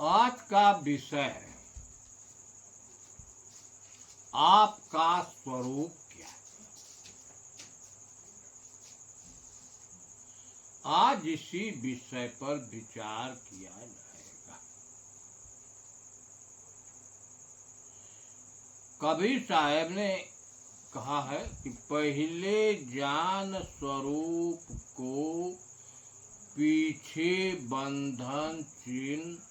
आज का विषय है आपका स्वरूप क्या है। आज इसी विषय पर विचार किया जाएगा। कबीर साहब ने कहा है कि पहले जान स्वरूप को, पीछे बंधन चिन्ह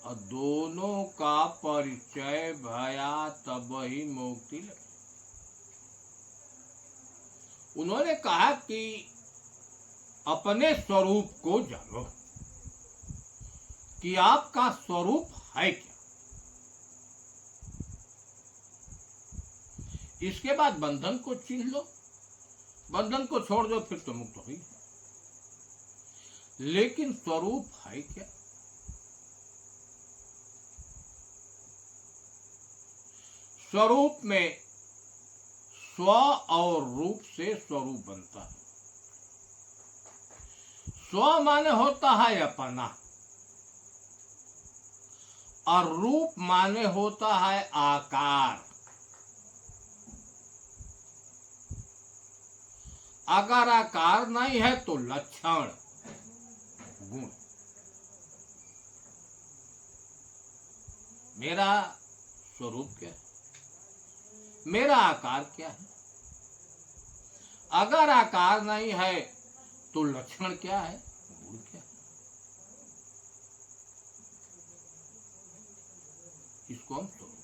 और दोनों का परिचय भया तब ही मुक्ति लगी। उन्होंने कहा कि अपने स्वरूप को जानो कि आपका स्वरूप है क्या। इसके बाद बंधन को चिन्ह लो, बंधन को छोड़ दो, फिर तो मुक्त हो ही। लेकिन स्वरूप है क्या? स्वरूप में स्व और रूप से स्वरूप बनता है। स्व माने होता है अपना और रूप माने होता है आकार। अगर आकार नहीं है तो लक्षण, गुण। मेरा स्वरूप क्या है? मेरा आकार क्या है? अगर आकार नहीं है तो लक्षण क्या है, गुण क्या है? इसको हम स्वरूप।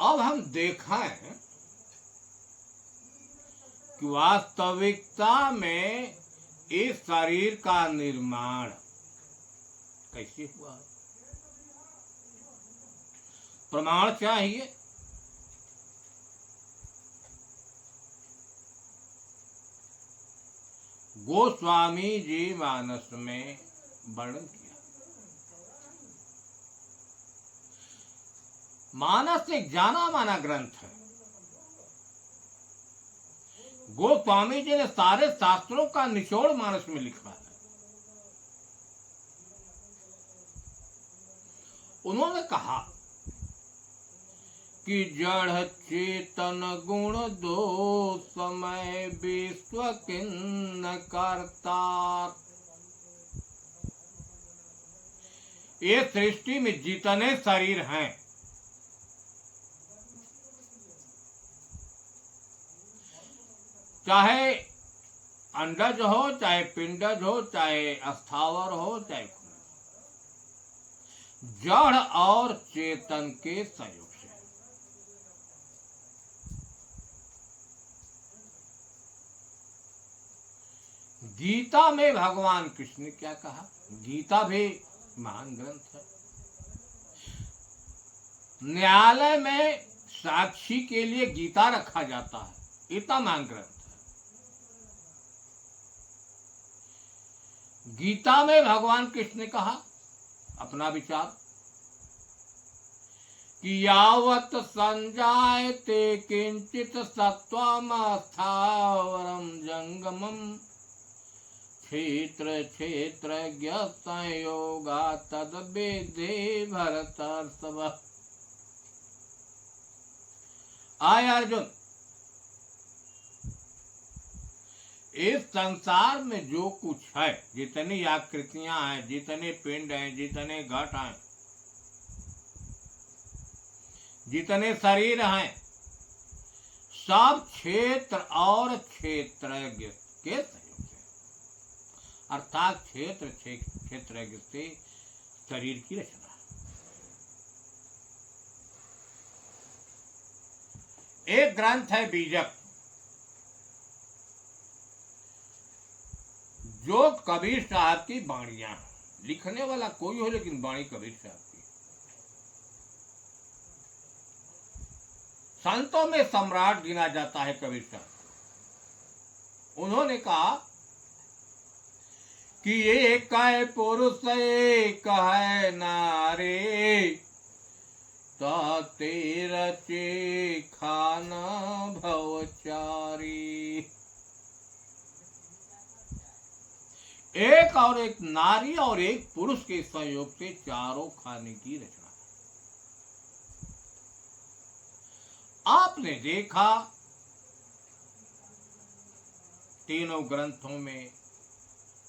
अब हम देखें कि वास्तविकता में इस शरीर का निर्माण कैसे हुआ। प्रमाण चाहिए। गोस्वामी जी मानस में वर्णन किया। मानस एक जाना माना ग्रंथ है। गोस्वामी जी ने सारे शास्त्रों का निचोड़ मानस में लिखा है। उन्होंने कहा कि जड़ चेतन गुण दो समय विश्व किन्न करता। ये सृष्टि में जितने शरीर हैं, चाहे अंडज हो, चाहे पिंडज हो, चाहे स्थावर हो, चाहे जड़ और चेतन के संयोग से। गीता में भगवान कृष्ण ने क्या कहा? गीता भी महान ग्रंथ है। न्यायालय में साक्षी के लिए गीता रखा जाता है। इतना महान ग्रंथ है। गीता में भगवान कृष्ण ने कहा अपना विचार कि यावत संजायते किंचित सत्वम स्थावरम जंगमम क्षेत्र क्षेत्रज्ञ संयोगा तद वेदे भरतर्षभ। आय अर्जुन, इस संसार में जो कुछ है, जितनी आकृतियां हैं, जितने पिंड हैं, जितने घट हैं, जितने शरीर हैं, सब क्षेत्र और क्षेत्रज्ञ के सहयोग से, अर्थात क्षेत्रज्ञ से शरीर की रचना है। एक ग्रंथ है बीजक, जो कबीर साहब की वाणियां। लिखने वाला कोई हो लेकिन वाणी कबीर साहब की। संतों में सम्राट गिना जाता है कबीर साहब। उन्होंने कहा कि एक है पुरुष एक है नारी, ताते रचे खाना भवचारी। एक और एक नारी और एक पुरुष के संयोग से चारों खाने की रचना। आपने देखा तीनों ग्रंथों में,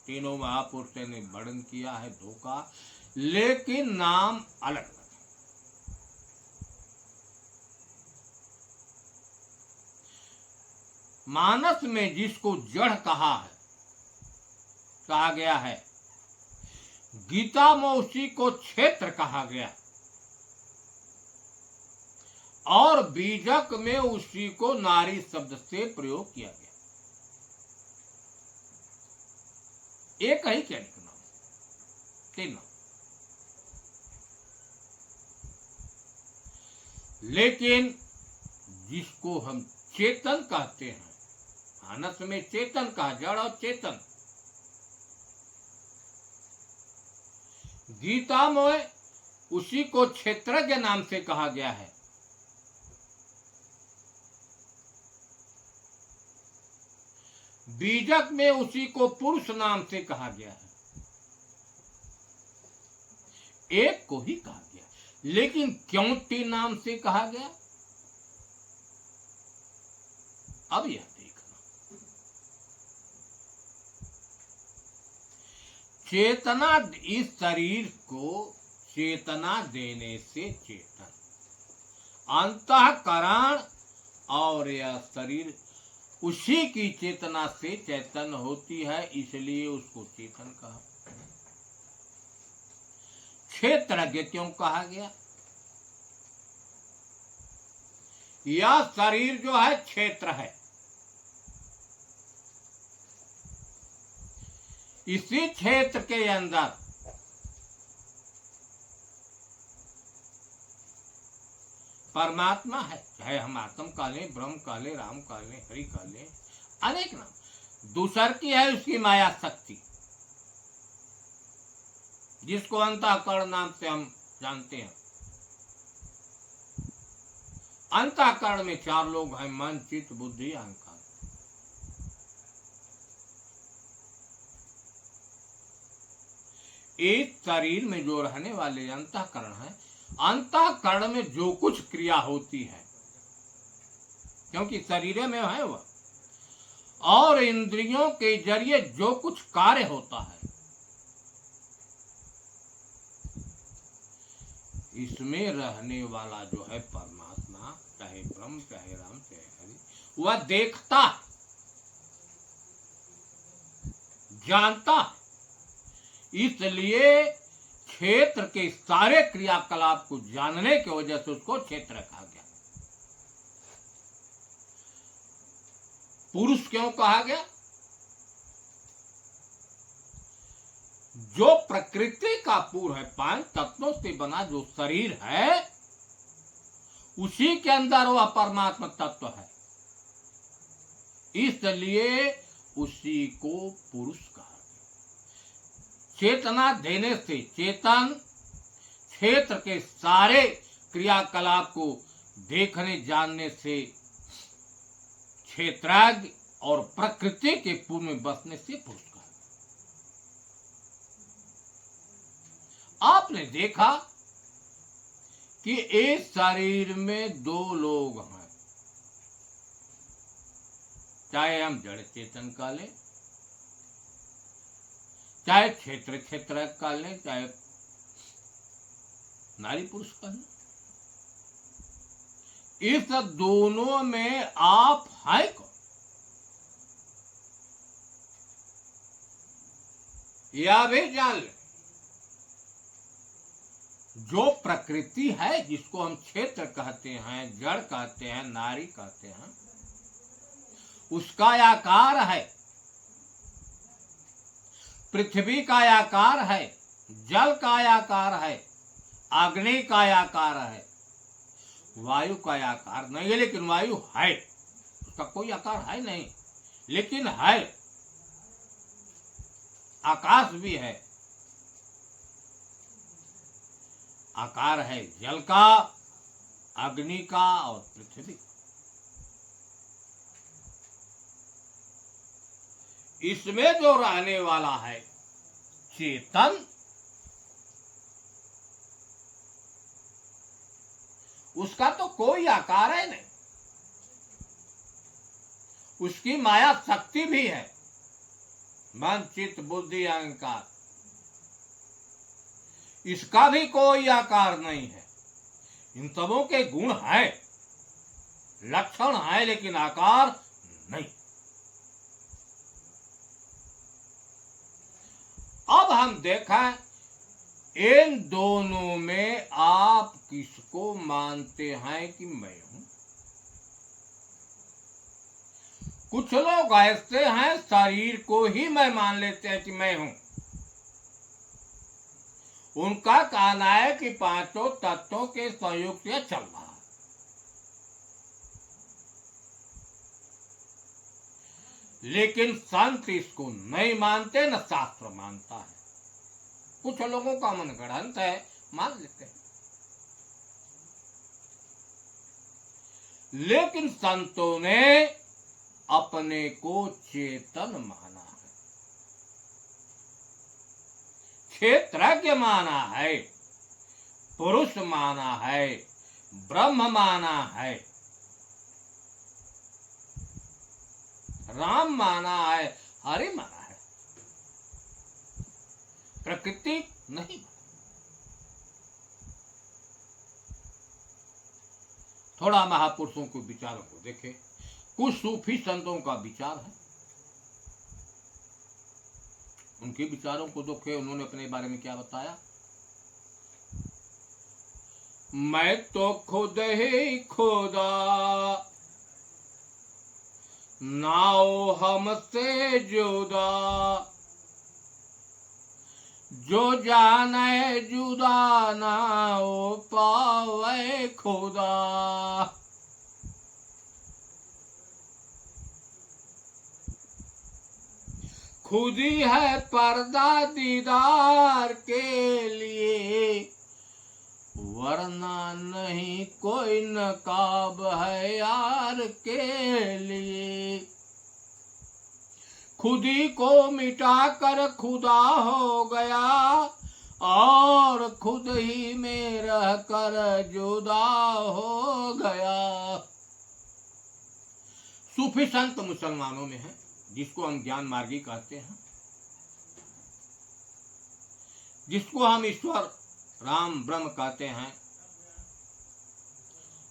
तीनों महापुरुषों ने वर्णन किया है दो का, लेकिन नाम अलग अलग। मानस में जिसको जड़ कहा गया है, गीता में उसी को क्षेत्र कहा गया, और बीजक में उसी को नारी शब्द से प्रयोग किया गया। एक ही क्या लिखना, तीनों। लेकिन जिसको हम चेतन कहते हैं, मानस में चेतन कहा, जड़ और चेतन। गीता में उसी को क्षेत्रज्ञ नाम से कहा गया है। बीजक में उसी को पुरुष नाम से कहा गया है। एक को ही कहा गया, लेकिन क्यों तीन नाम से कहा गया, अब यह देखना। चेतना, इस शरीर को चेतना देने से चेतन, अंतःकरण और यह शरीर उसी की चेतना से चैतन्य होती है, इसलिए उसको चेतन कहा। क्षेत्रज्ञ क्यों कहा गया, यह शरीर जो है क्षेत्र है, इसी क्षेत्र के अंदर परमात्मा है। चाहे हम आत्म काले, ब्रह्म काले, राम काले, हरि काले, अनेक नाम। दूसर की है उसकी माया शक्ति, जिसको अंतःकरण नाम से हम जानते हैं। अंतःकरण में चार लोग हैं, मन, चित्त, बुद्धि, अहंकार। इस शरीर में जो रहने वाले अंतःकरण है, अंतःकरण में जो कुछ क्रिया होती है, क्योंकि शरीर में है वह, और इंद्रियों के जरिए जो कुछ कार्य होता है, इसमें रहने वाला जो है परमात्मा, चाहे ब्रह्म, चाहे राम, चाहे हरि, वह देखता, जानता। इसलिए क्षेत्र के सारे क्रियाकलाप को जानने की वजह से उसको क्षेत्र कहा गया। पुरुष क्यों कहा गया, जो प्रकृति का पूर्व है, 5 तत्वों से बना जो शरीर है, उसी के अंदर वह परमात्मा तत्व है, इसलिए उसी को पुरुष कहा गया। चेतना देने से चेतन, क्षेत्र के सारे क्रियाकलाप को देखने जानने से क्षेत्रज्ञ, और प्रकृति के पूर्व में बसने से पुरुष कहा। आपने देखा कि इस शरीर में दो लोग हैं, चाहे हम जड़ चेतन का लें, चाहे क्षेत्र का लें, चाहे नारी पुरुष का लें। इस दोनों में आप है कौन, यह भी जान ले। जो प्रकृति है, जिसको हम क्षेत्र कहते हैं, जड़ कहते हैं, नारी कहते हैं, उसका आकार है, पृथ्वी का आकार है, जल का आकार है, अग्नि का आकार है, वायु का आकार नहीं है, लेकिन वायु है, उसका कोई आकार है नहीं, लेकिन है। आकाश भी है, आकार है जल का, अग्नि का और पृथ्वी। इसमें जो रहने वाला है चेतन उसका तो कोई आकार है नहीं, उसकी माया शक्ति भी है, मन चित्त बुद्धि अहंकार, इसका भी कोई आकार नहीं है। इन सबों के गुण है, लक्षण है, लेकिन आकार नहीं। अब हम देखें इन दोनों में आप किसको मानते हैं कि मैं हूं। कुछ लोग ऐसे हैं शरीर को ही मैं मान लेते हैं कि मैं हूं। उनका कहना है कि पांचों तत्वों के संयोग से चल रहा है, लेकिन संत इसको नहीं मानते, न शास्त्र मानता है। कुछ लोगों का मन गढ़ंत है, मान लेते हैं, लेकिन संतों ने अपने को चेतन माना है, क्षेत्रज्ञ माना है, पुरुष माना है, ब्रह्म माना है, राम माना है, हरि माना है, प्रकृति नहीं माना। थोड़ा महापुरुषों के विचारों को देखें, कुछ सूफी संतों का विचार है, उनके विचारों को देखें, उन्होंने अपने बारे में क्या बताया। मैं तो खुद ही खुदा, नाओ हमसे जुदा, जो जाने जुदा ना हो पावे खुदा। खुद ही है पर्दा दीदार के लिए, वरना नहीं कोई नकाब है यार के लिए। खुद ही को मिटा कर खुदा हो गया, और खुद ही में रह कर जुदा हो गया। सूफी संत मुसलमानों में है, जिसको हम ज्ञान मार्गी कहते हैं, जिसको हम ईश्वर राम ब्रह्म कहते हैं,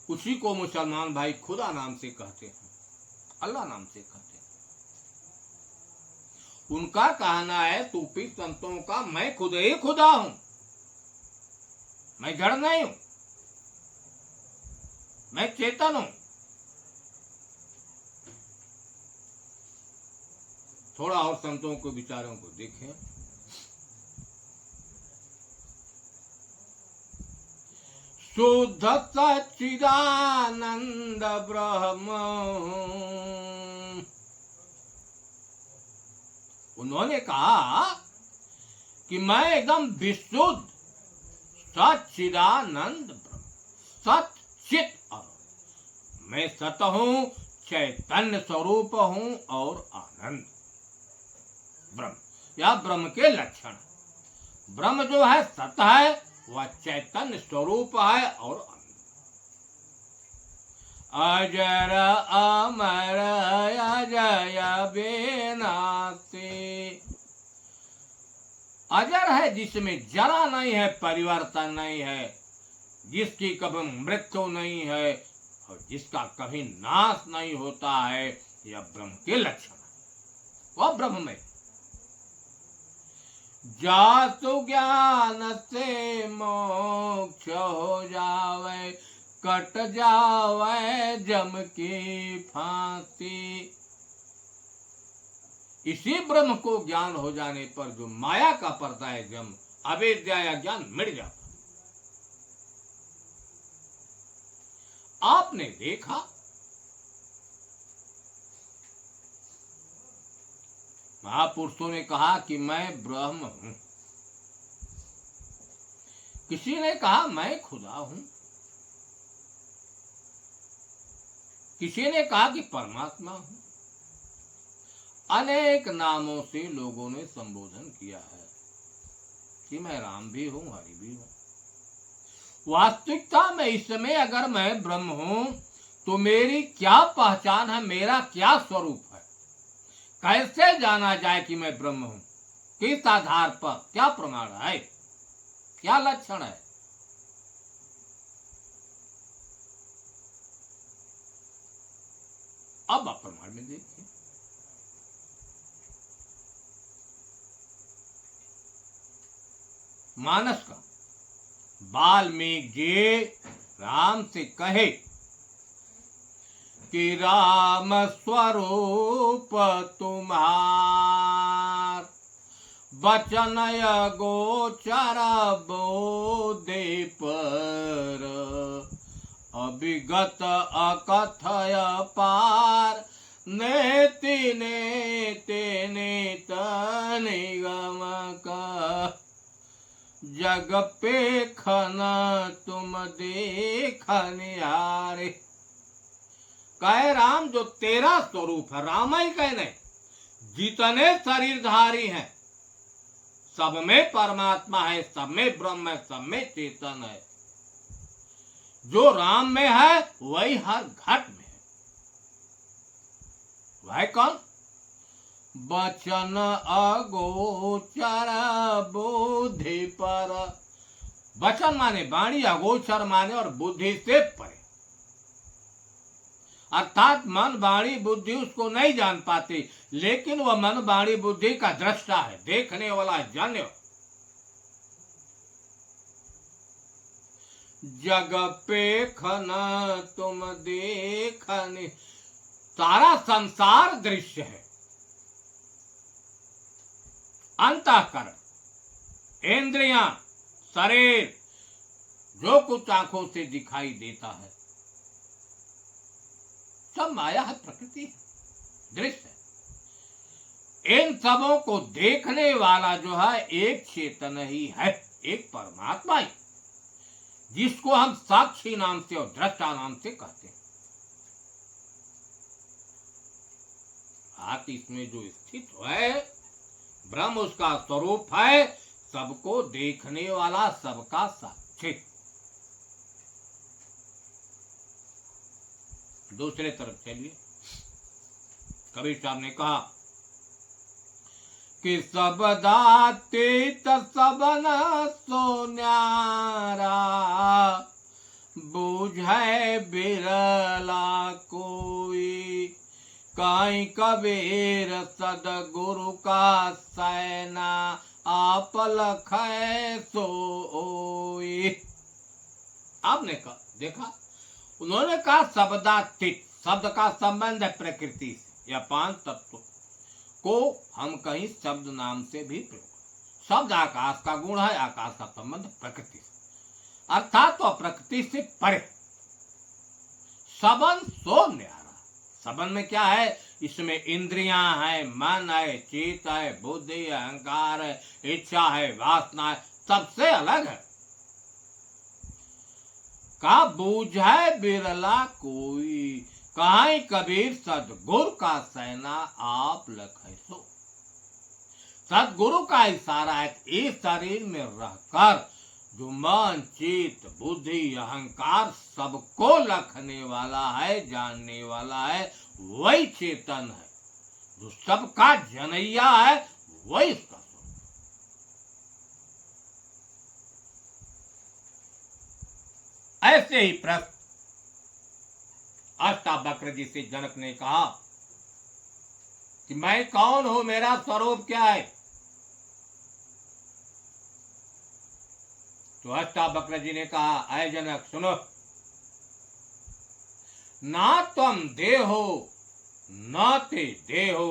उसी को मुसलमान भाई खुदा नाम से कहते हैं, अल्लाह नाम से कहते हैं। उनका कहना है सूफी संतों का, मैं खुद ही खुदा हूं, मैं जड़ नहीं हूं, मैं चेतन हूं। थोड़ा और संतों के विचारों को देखें। शुद्ध सच्चिदानंद ब्रह्म, उन्होंने कहा कि मैं एकदम विशुद्ध सच्चिदानंद ब्रह्म, सत चित आनंद, मैं सत हूं, चैतन्य स्वरूप हूं और आनंद ब्रह्म। यह ब्रह्म के लक्षण। ब्रह्म जो है सत है, वह चैतन्य स्वरूप है और अजर अमर अजय बेनाते। अजर है जिसमें जरा नहीं है, परिवर्तन नहीं है, जिसकी कभी मृत्यु नहीं है और जिसका कभी नाश नहीं होता है। यह ब्रह्म के लक्षण है, वह ब्रह्म में। जासु ज्ञान से मोक्ष हो जावे, कट जावे जम की फांसी। इसी ब्रह्म को ज्ञान हो जाने पर जो माया का पर्दा है जम, अविद्या या ज्ञान मिट जाता। आपने देखा महापुरुषों ने कहा कि मैं ब्रह्म हूं, किसी ने कहा मैं खुदा हूं, किसी ने कहा कि परमात्मा हूं। अनेक नामों से लोगों ने संबोधन किया है। कि मैं राम भी हूं, हरि भी हूं। वास्तविकता में इस समय अगर मैं ब्रह्म हूं तो मेरी क्या पहचान है, मेरा क्या स्वरूप है, कैसे जाना जाए कि मैं ब्रह्म हूं, किस आधार पर, क्या प्रमाण है, क्या लक्षण है। अब आप प्रमाण में देखिए। मानस का वाल्मीकि जी राम से कहे कि राम स्वरूप तुम्हार वचन गोचर बोधे पर अभिगत अकथय पार नेति नेति नेत निगम का जग पे खन तुम देखन यारे। कहे राम जो तेरा स्वरूप है, राम ही कहने जितने शरीरधारी हैं सब में परमात्मा है, सब में ब्रह्म है, सब में चेतन है। जो राम में है वही हर घट में है। वह कौन? वचन अगोचर बुद्धि पर। वचन माने वाणी, अगोचर माने और बुद्धि से परे, अर्थात मन वाणी बुद्धि उसको नहीं जान पाती, लेकिन वह मन वाणी बुद्धि का दृष्टा है, देखने वाला जन्य। जग पे खन तुम देखने, सारा संसार दृश्य है। अंतःकरण, इंद्रियां, शरीर, जो कुछ आंखों से दिखाई देता है सब माया है, प्रकृति है, दृश्य है। इन सबों को देखने वाला जो है एक चेतन ही है, एक परमात्मा ही, जिसको हम साक्षी नाम से और दृष्टा नाम से कहते हैं। हाथ इसमें जो स्थित है ब्रह्म उसका स्वरूप है, सबको देखने वाला, सबका साक्षी। दूसरे तरफ चलिए, कबीर साहब ने कहा कि सबदातीत सबन सो न्यारा, बूझे बिरला कोई, काई कबीर सदगुरु का सैना, आप लखै सोई। आपने कहा, देखा, उन्होंने कहा शब्दातीत, शब्द का संबंध है प्रकृति से, या पांच तत्व को हम कहीं शब्द नाम से भी प्रयोग। शब्द आकाश का गुण है, आकाश का संबंध प्रकृति से, अर्थात तो प्रकृति से परे। सबन सो न्यारा, सबन में क्या है? इसमें इंद्रियां है, मन है, चित्त है, बुद्धि, अहंकार है, इच्छा है, वासना है, सबसे अलग है। का बूझे बिरला कोई, कहीं कबीर सदगुरु का सैना आप लखै सो। सदगुरु का इशारा है कि इस शरीर में रहकर जो मन, चित्त, बुद्धि, अहंकार सबको लखने वाला है, जानने वाला है, वही चेतन है। जो सबका जनैया है वही इसका स्वरूप। ऐसे ही प्रश्न अष्टावक्र जी से जनक ने कहा कि मैं कौन हूं, मेरा स्वरूप क्या है? तो अष्टावक्र जी ने कहा, अय जनक सुनो, ना तुम देहो न ते देहो,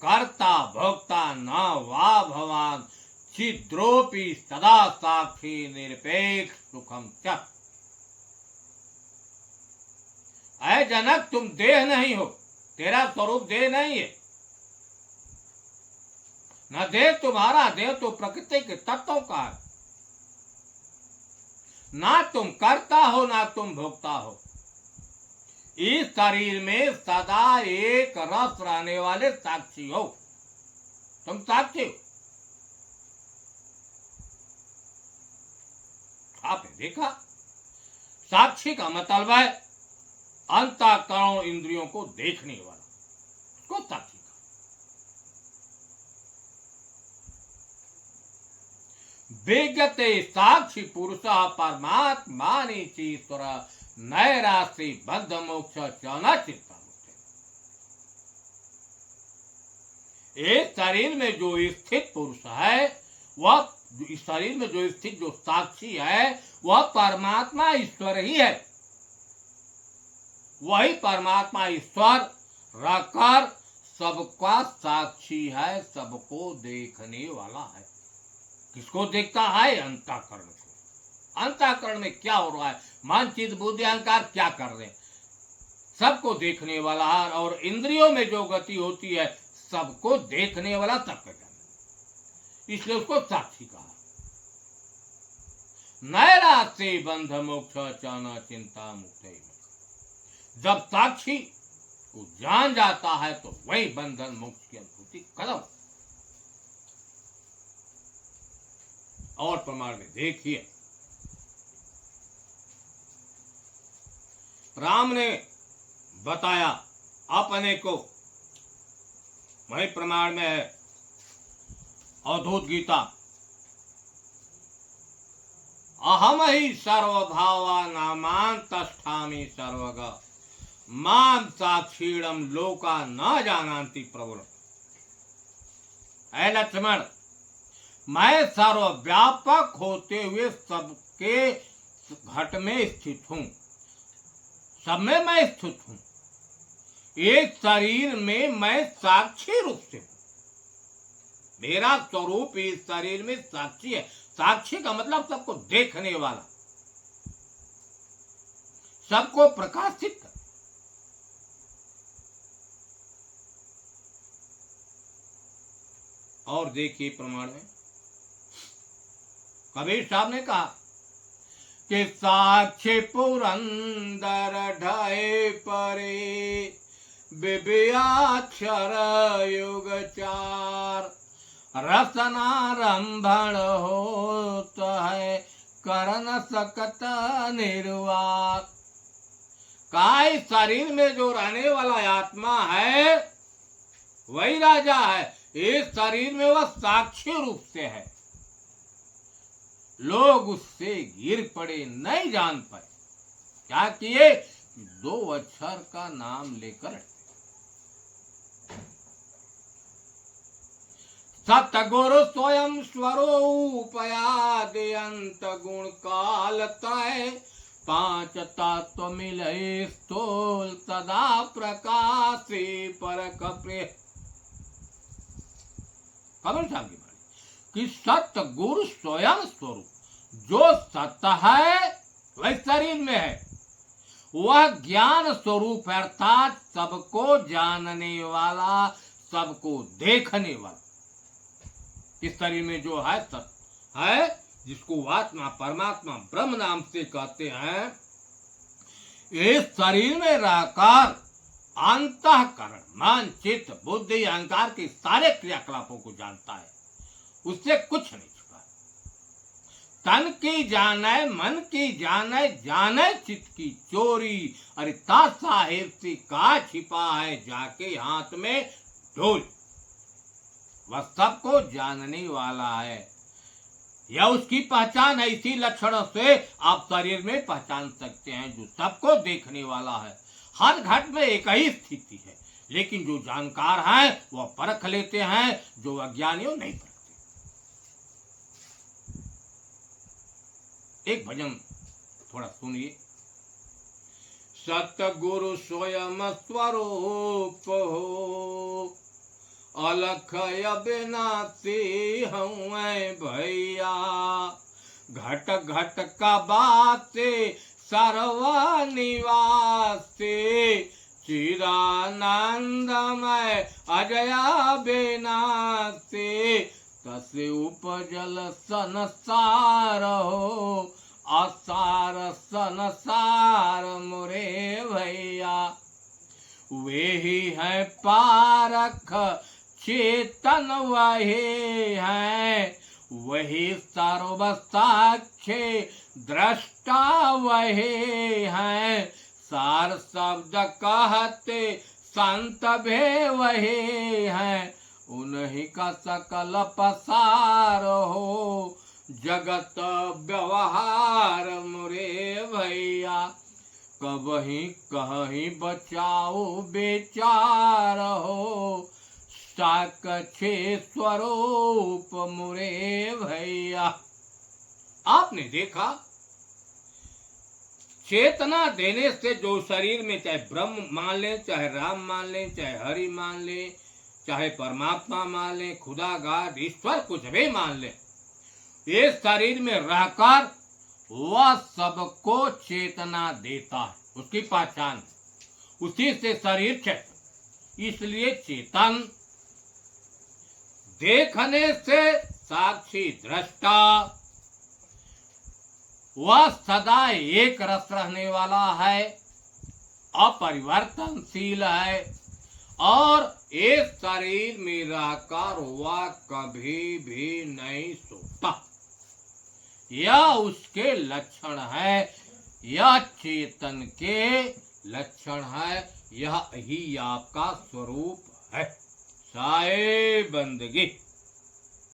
कर्ता भोक्ता न वा भवान, छिद्रोपि सदा साक्षी निरपेक्ष सुखम च। अय जनक, तुम देह नहीं हो, तेरा स्वरूप देह नहीं है। न देह तुम्हारा, देह तो प्रकृति के तत्वों का है। ना तुम करता हो ना तुम भोगता हो। इस शरीर में सदा एक रस रहने वाले साक्षी हो, तुम साक्षी हो। आपने देखा, साक्षी का मतलब है अंतःकरण इंद्रियों को देखने वाला, उसको साक्षी का। वेगते साक्षी पुरुष परमात्मानि चीश्वर नैराश्री बद्ध मोक्ष चौना चित्ता। इस शरीर में जो स्थित पुरुष है, वह इस शरीर में जो स्थित जो साक्षी है, वह परमात्मा ईश्वर ही है। वही परमात्मा ईश्वर रहकर सबका साक्षी है, सबको देखने वाला है। किसको देखता है? अंतःकरण को। अंतःकरण में क्या हो रहा है? मन चित्त बुद्धि अहंकार क्या कर रहे हैं? सबको देखने वाला है। और इंद्रियों में जो गति होती है, सबको देखने वाला, सबका ज्ञान, इसलिए उसको साक्षी कहा। नैराश्य बंध मोक्ष चाना चिंता मुक्त। जब साक्षी को जान जाता है तो वही बंधन मोक्ष की अनुभूति कदम। और प्रमाण में देखिए, राम ने बताया अपने को, वही प्रमाण में है अवधूत गीता, अहम ही सर्वभावा नामान तष्ठामि सर्वगा माम साक्षीणम लोका न जानन्ति प्रभुर। ऐ लक्ष्मण, मैं सर्वव्यापक होते हुए सबके घट में स्थित हूं, सब में मैं स्थित हूं। एक शरीर में मैं साक्षी रूप से हूं। मेरा स्वरूप इस शरीर में साक्षी है। साक्षी का मतलब सबको देखने वाला, सबको प्रकाशित कर। और देखिए प्रमाण में कबीर साहब ने कहा कि साक्षी पुरंदर ढाए परे विव्याक्षर युग चार रसनारंभण होता है करण सकत निर्वात। काय शरीर में जो रहने वाला आत्मा है वही राजा है। इस शरीर में वह साक्षी रूप से है। लोग उससे गिर पड़े, नहीं जान पाए। क्या किए? 2 अक्षर का नाम लेकर सतगुरु स्वयं स्वरूपयादयंत गुण काल त्रय 5 तत्व मिले स्थूल सदा प्रकाशे परक प्रिय। कबीर साहब की बात कि सत्य गुरु स्वयं स्वरूप, जो सत्य है वह शरीर में है, वह ज्ञान स्वरूप है, अर्थात सबको जानने वाला, सबको देखने वाला। इस शरीर में जो है सत्य है, जिसको आत्मा परमात्मा ब्रह्म नाम से कहते हैं, इस शरीर में रहकर अंतःकरण मन चित्त बुद्धि अहंकार के सारे क्रियाकलापों को जानता है। उससे कुछ नहीं छुपा। तन की जाने, मन की जाने, जाने चित्त की चोरी। अरे ता साहेब से का छिपा है जाके हाथ में ढोल। वह सबको जानने वाला है। यह उसकी पहचान है। इसी लक्षणों से आप शरीर में पहचान सकते हैं, जो सबको देखने वाला है। हर घट में एक ही स्थिति है, लेकिन जो जानकार हैं वह परख लेते हैं, जो अज्ञानियों नहीं परखते। एक भजन थोड़ा सुनिए। सतगुरु स्वयं स्वरूप हो अलख अविनाशी हूँ भैया घट घट का बात सर्वनिवासी चिदानंदमय अजया विनाशी तसे उपजल संसार हो असार संसार मुरे भैया वे ही है पारख चेतन वही है वही सर्वसाक्षी दृष्टा वही है, सार शब्द कहते संत भी वही है, उन्हीं का सकल पसार हो जगत व्यवहार मुरे भैया, कबही कहीं बचाओ बेचार हो साक्षी स्वरूप मुरे भैया। आपने देखा चेतना देने से जो शरीर में चाहे ब्रह्म मान ले, चाहे राम मान ले, चाहे हरि मान ले, चाहे परमात्मा मान ले, खुदा गाड ईश्वर कुछ भी मान ले, ये शरीर में रहकर वह सबको चेतना देता है, उसकी पहचान उसी से शरीर चेतन। इसलिए चेतन देखने से साक्षी दृष्टा, वह सदा एक रस रहने वाला है, अपरिवर्तनशील है और एक शरीर में रहकर वह कभी भी नहीं सोता। यह उसके लक्षण है, यह चेतन के लक्षण है, यह ही आपका स्वरूप है। साए बंदगी।